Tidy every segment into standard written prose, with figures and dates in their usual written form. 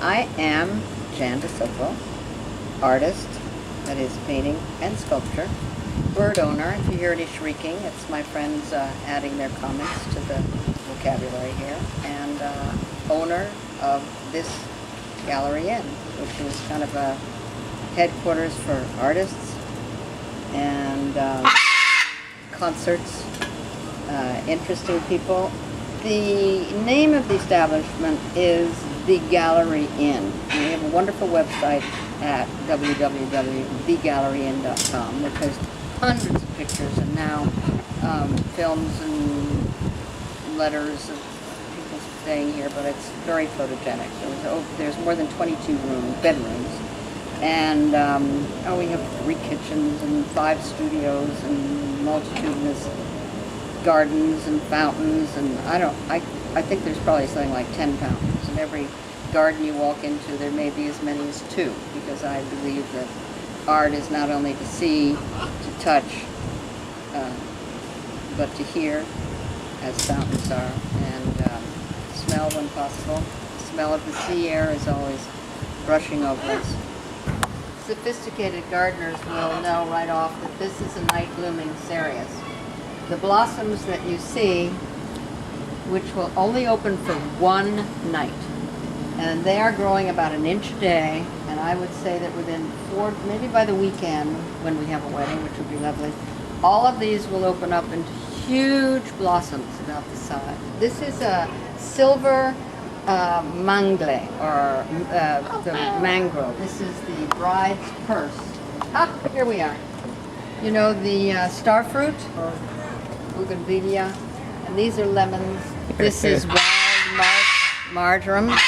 I am Jan DeSilva, artist, that is painting and sculpture, word owner. If you hear any shrieking, it's my friends adding their comments to the vocabulary here, and owner of this Gallery Inn, which is kind of a headquarters for artists and concerts, interesting people. The name of the establishment is The Gallery Inn. We have a wonderful website at www.thegalleryinn.com, which has hundreds of pictures and now films and letters of people staying here, but it's very photogenic. There's more than 22 bedrooms, and we have 3 kitchens and 5 studios and multitudinous gardens and fountains, and I think there's probably something like 10 fountains. In every garden you walk into, there may be as many as 2, because I believe that art is not only to see, to touch, but to hear, as fountains are, and smell when possible. The smell of the sea air is always brushing over us. Sophisticated gardeners will know right off that this is a night blooming cereus. The blossoms that you see, which will only open for one night, and they are growing about an inch a day, and I would say that within 4, maybe by the weekend when we have a wedding, which would be lovely, all of these will open up into huge blossoms about the size. This is a silver mangle, or the mangrove. This is the bride's purse. Here we are. You know the starfruit, or bougainvillea, and these are lemons. This is wild marjoram. Well,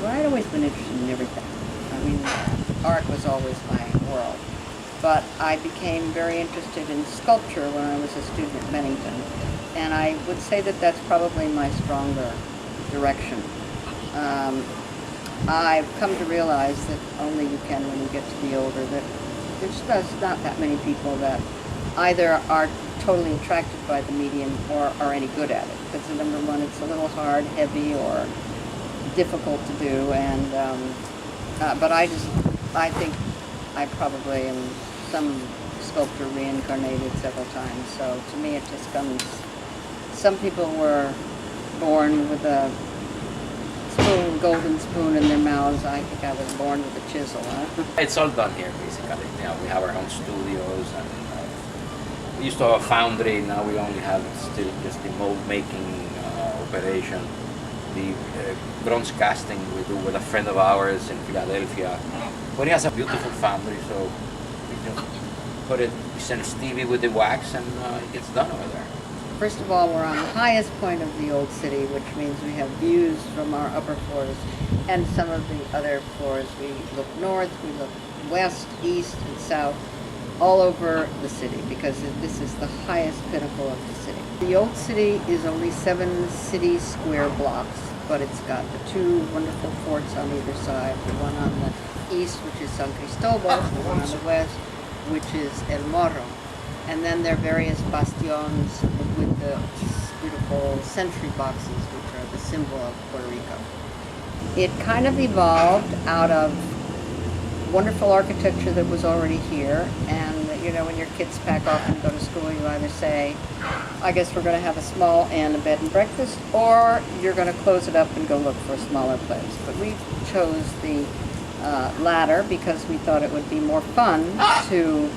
I'd always been interested in everything. I mean, art was always my world. But I became very interested in sculpture when I was a student at Bennington. And I would say that that's probably my stronger direction. I've come to realize that only you can when you get to be older, that there's not that many people that either are totally attracted by the medium or are any good at it. Because number one, it's a little hard, heavy, or difficult to do, and but I think I probably am some sculptor reincarnated several times. So to me, it just comes. Some people were born with a golden spoon in their mouths. I think I was born with a chisel. It's all done here, basically. You know, we have our own studios, and we used to have a foundry. Now we only have still just the mold making operation. The bronze casting we do with a friend of ours in Philadelphia. But he has a beautiful foundry, so we send Stevie with the wax, and it gets done over there. First of all, we're on the highest point of the old city, which means we have views from our upper floors and some of the other floors. We look north, we look west, east, and south, all over the city, because this is the highest pinnacle of the city. The old city is only 7 city square blocks, but it's got the 2 wonderful forts on either side, the one on the east, which is San Cristobal, the one on the west, which is El Morro. And then there are various bastions with the beautiful sentry boxes, which are the symbol of Puerto Rico. It kind of evolved out of wonderful architecture that was already here, and you know, when your kids pack off and go to school, you either say, I guess we're going to have a small inn, a bed and breakfast, or you're going to close it up and go look for a smaller place. But we chose the latter because we thought it would be more fun to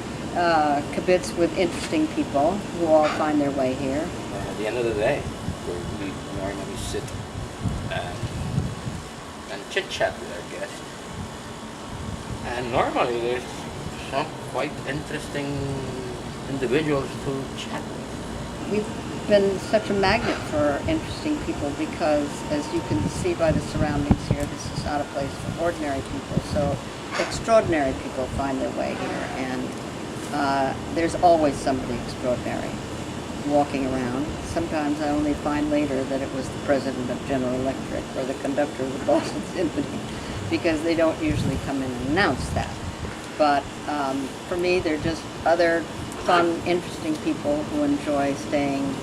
kibitz with interesting people who all find their way here. At the end of the day, we normally sit and chit-chat with our guests. And normally there's some quite interesting individuals to chat with. We've been such a magnet for interesting people because, as you can see by the surroundings here, this is not a place for ordinary people. So extraordinary people find their way here, and there's always somebody extraordinary walking around. Sometimes I only find later that it was the president of General Electric or the conductor of the Boston Symphony, because they don't usually come in and announce that. But for me, they're just other fun, interesting people who enjoy staying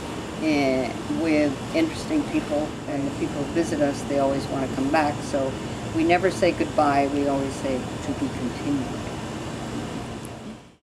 with interesting people, and the people who visit us, they always want to come back. So We never say goodbye, we always say to be continued.